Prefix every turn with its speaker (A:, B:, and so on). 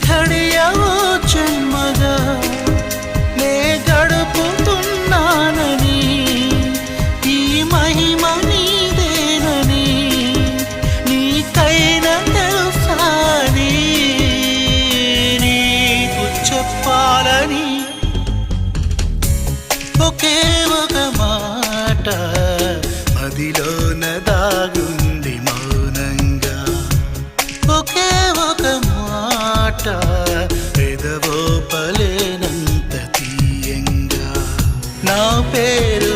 A: ఘడియవో జన్మగా నే గడుపుతున్నానని ఈ మహిమ నీదేనని నీకైనా తెలుసాని నీకు చెప్పాలని ఒకే ఒక మాట మదిలోన దాగుంది మౌనంగా ఒకే ఒక మాట పెదవో పలేనంత తీయంగా నా పేరు